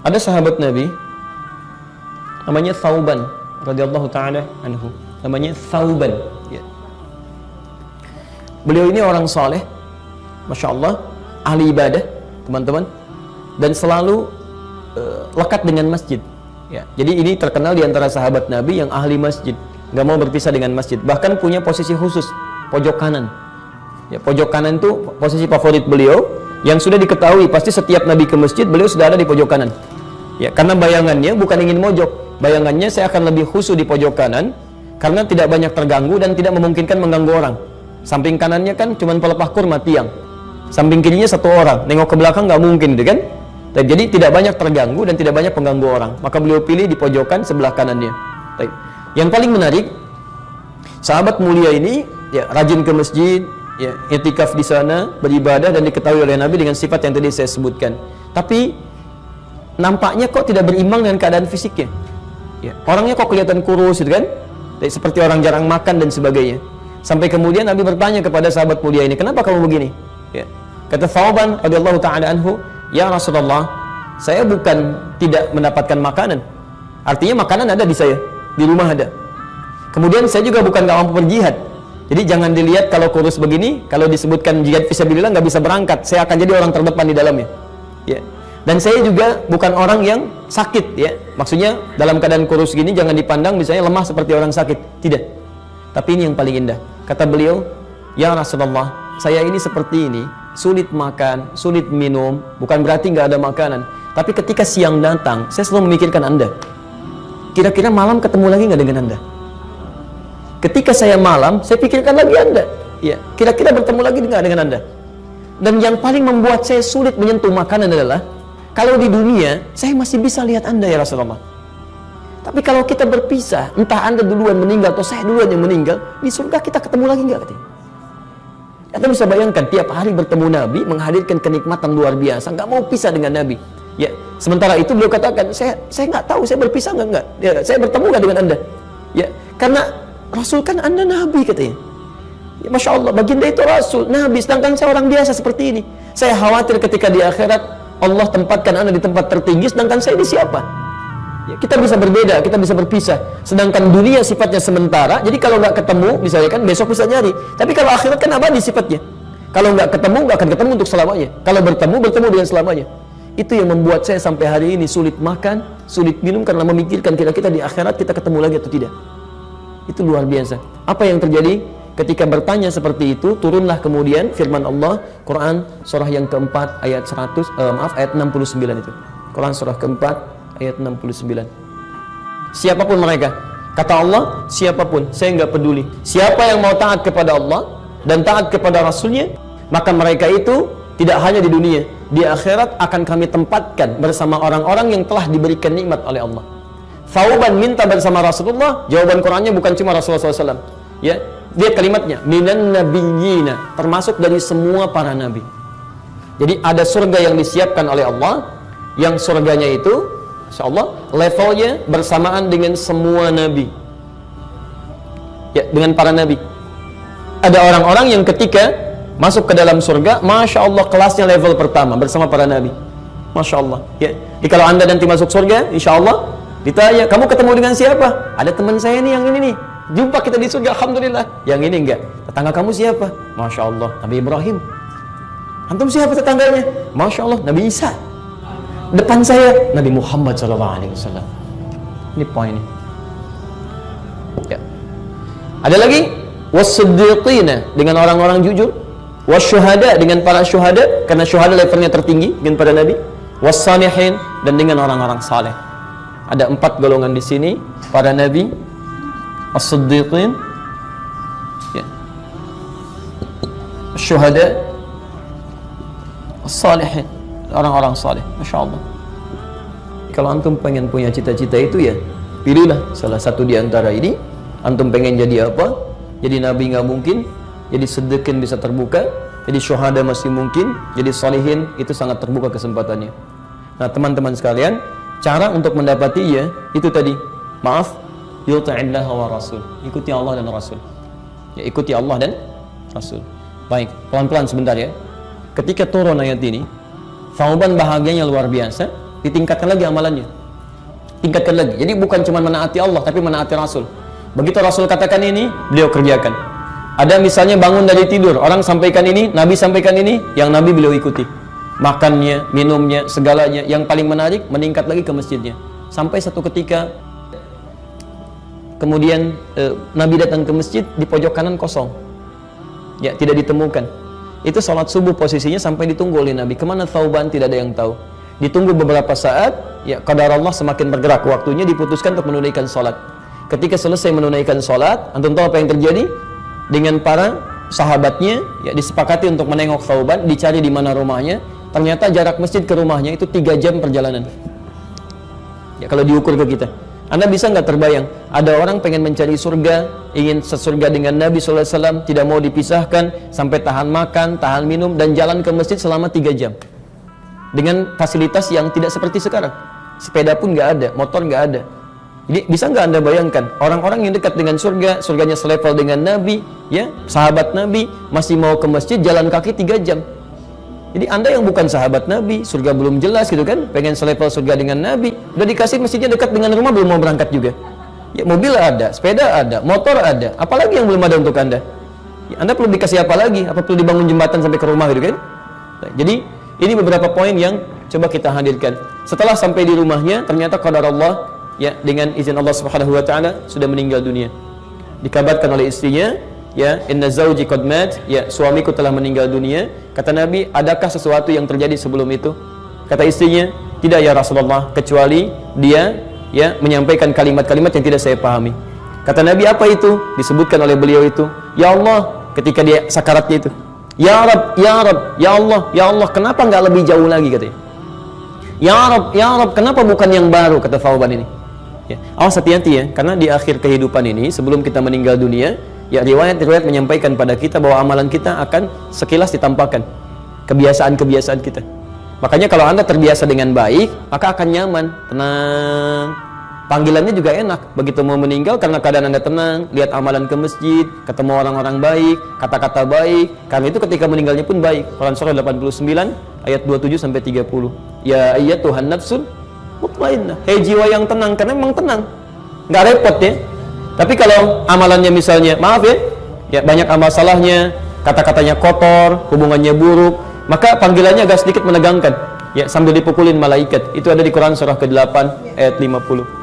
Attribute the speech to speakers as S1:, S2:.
S1: Ada sahabat Nabi namanya Thauban radhiyallahu taala anhu. Namanya Thauban, ya. Beliau ini orang saleh, Masya Allah, ahli ibadah, teman-teman, dan selalu lekat dengan masjid, ya. Jadi ini terkenal di antara sahabat Nabi yang ahli masjid, nggak mau berpisah dengan masjid. Bahkan punya posisi khusus, pojok kanan. Ya, pojok kanan itu posisi favorit beliau, yang sudah diketahui pasti setiap Nabi ke masjid beliau sudah ada di pojok kanan. Ya, karena bayangannya bukan ingin mojok, bayangannya saya akan lebih khusyuk di pojok kanan karena tidak banyak terganggu dan tidak memungkinkan mengganggu orang. Samping kanannya kan cuma pelepah kurma tiang, samping kirinya satu orang, nengok ke belakang nggak mungkin, gitu kan? Jadi tidak banyak terganggu dan tidak banyak pengganggu orang. Maka beliau pilih di pojokan sebelah kanannya. Yang paling menarik, sahabat mulia ini ya rajin ke masjid, ya i'tikaf di sana, beribadah dan diketahui oleh Nabi dengan sifat yang tadi saya sebutkan. Tapi nampaknya kok tidak berimbang dengan keadaan fisiknya. Ya, orangnya kok kelihatan kurus, gitu kan? Seperti orang jarang makan dan sebagainya. Sampai kemudian Nabi bertanya kepada sahabat mulia ini, kenapa kamu begini? Ya. Kata Thauban radhiyallahu taala anhu, ya Rasulullah, saya bukan tidak mendapatkan makanan. Artinya makanan ada di saya, di rumah ada. Kemudian saya juga bukan gak mampu berjihad. Jadi jangan dilihat kalau kurus begini, kalau disebutkan jihad fisabilillah nggak bisa berangkat, saya akan jadi orang terdepan di dalamnya. Ya. Dan saya juga bukan orang yang sakit, ya. Maksudnya dalam keadaan kurus gini jangan dipandang misalnya lemah seperti orang sakit. Tidak. Tapi ini yang paling indah. Kata beliau, ya Rasulullah, saya ini seperti ini, sulit makan, sulit minum, bukan berarti nggak ada makanan. Tapi ketika siang datang, saya selalu memikirkan Anda. Kira-kira malam ketemu lagi nggak dengan Anda? Ketika saya malam, saya pikirkan lagi Anda. Ya, kira-kira bertemu lagi nggak dengan Anda? Dan yang paling membuat saya sulit menyentuh makanan adalah kalau di dunia, saya masih bisa lihat Anda ya Rasulullah. Tapi kalau kita berpisah, entah Anda duluan meninggal atau saya duluan yang meninggal, di surga kita ketemu lagi nggak? Anda bisa bayangkan, tiap hari bertemu Nabi, menghadirkan kenikmatan luar biasa, nggak mau pisah dengan Nabi. Ya, sementara itu beliau katakan, saya nggak tahu, saya berpisah nggak? Ya, saya bertemu nggak dengan Anda? Ya, karena Rasul kan Anda Nabi katanya. Ya, Masya Allah, baginda itu Rasul, Nabi, sedangkan saya orang biasa seperti ini. Saya khawatir ketika di akhirat Allah tempatkan Anda di tempat tertinggi, sedangkan saya ini siapa? Ya, kita bisa berbeda, kita bisa berpisah. Sedangkan dunia sifatnya sementara, jadi kalau nggak ketemu, misalnya kan besok bisa nyari. Tapi kalau akhirat kan abadi sifatnya. Kalau nggak ketemu, nggak akan ketemu untuk selamanya. Kalau bertemu, bertemu dengan selamanya. Itu yang membuat saya sampai hari ini sulit makan, sulit minum karena memikirkan kira-kira di akhirat kita ketemu lagi atau tidak. Itu luar biasa. Apa yang terjadi? Ketika bertanya seperti itu, turunlah kemudian firman Allah, Quran surah yang keempat ayat 69 itu. Quran surah keempat ayat 69. Siapapun mereka, kata Allah, siapapun, saya nggak peduli. Siapa yang mau taat kepada Allah dan taat kepada Rasulnya, maka mereka itu tidak hanya di dunia, di akhirat akan kami tempatkan bersama orang-orang yang telah diberikan nikmat oleh Allah. Thauban minta bersama Rasulullah, jawaban Qurannya bukan cuma Rasulullah SAW. Ya, lihat kalimatnya, minan nabiyyina, termasuk dari semua para nabi. Jadi ada surga yang disiapkan oleh Allah, yang surganya itu, insya Allah, levelnya bersamaan dengan semua nabi. Ya, dengan para nabi. Ada orang-orang yang ketika masuk ke dalam surga, Masya Allah, kelasnya level pertama bersama para nabi. Masya Allah. Ya. Jadi kalau Anda nanti masuk surga, insya Allah ditanya, kamu ketemu dengan siapa? Ada teman saya nih yang ini nih, jumpa kita di surga, alhamdulillah. Yang ini enggak. Tetangga kamu siapa? Masya Allah, Nabi Ibrahim. Antum siapa tetangganya? Masya Allah, Nabi Isa. Depan saya, Nabi Muhammad SAW. Ini poinnya. Ya. Ada lagi, was-siddiqina, dengan orang-orang jujur, was-syuhada, dengan para syuhada, karena syuhada levelnya tertinggi dengan para nabi, was-salihin, dan dengan orang-orang saleh. Ada 4 golongan di sini, para nabi, as-siddiqin, ya, syuhada, as-salihin, orang-orang saleh. Masya Allah. Kalau antum pengen punya cita-cita itu, ya pilihlah salah satu di antara ini. Antum pengen jadi apa? Jadi nabi nggak mungkin, jadi siddiqin bisa terbuka, jadi syuhada masih mungkin, jadi salihin itu sangat terbuka kesempatannya. Nah teman-teman sekalian, cara untuk mendapati ya itu tadi, maaf, yuti'illah wa rasul, ikuti Allah dan Rasul. Ya, ikuti Allah dan Rasul. Baik, pelan-pelan sebentar ya. Ketika turun ayat ini, Thauban bahagianya luar biasa. ditingkatkan lagi amalannya. Tingkatkan lagi. Jadi bukan cuma menaati Allah, tapi menaati Rasul. Begitu Rasul katakan ini, beliau kerjakan. Ada misalnya bangun dari tidur, orang sampaikan ini, Nabi sampaikan ini, yang Nabi beliau ikuti. Makannya, minumnya, segalanya. Yang paling menarik, meningkat lagi ke masjidnya. Sampai satu ketika, kemudian Nabi datang ke masjid, di pojok kanan kosong. Ya, tidak ditemukan. Itu sholat subuh posisinya sampai ditunggu oleh Nabi. Kemana Thauban, tidak ada yang tahu. Ditunggu beberapa saat, ya qadar Allah semakin bergerak waktunya, diputuskan untuk menunaikan sholat. Ketika selesai menunaikan sholat, antum tahu apa yang terjadi? Dengan para sahabatnya, ya disepakati untuk menengok Thauban, dicari di mana rumahnya. Ternyata jarak masjid ke rumahnya itu 3 jam perjalanan. Ya kalau diukur ke kita, Anda bisa nggak terbayang? Ada orang pengen mencari surga, ingin sesurga dengan Nabi SAW, tidak mau dipisahkan, sampai tahan makan, tahan minum, dan jalan ke masjid selama 3 jam. Dengan fasilitas yang tidak seperti sekarang. Sepeda pun nggak ada, motor nggak ada. Jadi bisa nggak Anda bayangkan, orang-orang yang dekat dengan surga, surganya selevel dengan Nabi, ya sahabat Nabi, masih mau ke masjid jalan kaki 3 jam. Jadi Anda yang bukan sahabat Nabi, surga belum jelas gitu kan, pengen selevel surga dengan Nabi, udah dikasih masjidnya dekat dengan rumah, belum mau berangkat juga. Ya mobil ada, sepeda ada, motor ada, apalagi yang belum ada untuk Anda? Ya, Anda perlu dikasih apa lagi? Apa perlu dibangun jembatan sampai ke rumah gitu kan? Nah, jadi ini beberapa poin yang coba kita hadirkan. Setelah sampai di rumahnya, ternyata qadar Allah, ya dengan izin Allah Subhanahu wa taala sudah meninggal dunia. Dikabarkan oleh istrinya, ya inna zauji qad mat, ya suamiku telah meninggal dunia. Kata Nabi, adakah sesuatu yang terjadi sebelum itu? Kata istrinya, tidak ya Rasulullah, kecuali dia ya menyampaikan kalimat-kalimat yang tidak saya pahami. Kata Nabi, apa itu? Disebutkan oleh beliau itu, ya Allah, ketika dia sakaratnya itu, ya Rab, ya Rab, ya Allah, ya Allah, kenapa nggak lebih jauh lagi katanya? Ya Rab, kenapa bukan yang baru? Kata Thauban ini. Ya, awas hati-hati ya, karena di akhir kehidupan ini, sebelum kita meninggal dunia, ya riwayat-riwayat menyampaikan pada kita bahwa amalan kita akan sekilas ditampakkan kebiasaan-kebiasaan kita. Makanya kalau Anda terbiasa dengan baik, maka akan nyaman, tenang. Panggilannya juga enak. Begitu mau meninggal, karena keadaan Anda tenang, lihat amalan ke masjid, ketemu orang-orang baik, kata-kata baik. Karena itu ketika meninggalnya pun baik. Quran surah 89 ayat 27 sampai 30. Ya ayyatuhan nafsul mutmainnah. Hei jiwa yang tenang, karena memang tenang. Nggak repot ya. Tapi kalau amalannya misalnya, maaf ya banyak amal salahnya, kata-katanya kotor, hubungannya buruk, maka panggilannya agak sedikit menegangkan. Ya, sambil dipukulin malaikat. Itu ada di Quran surah ke-8 ayat 50.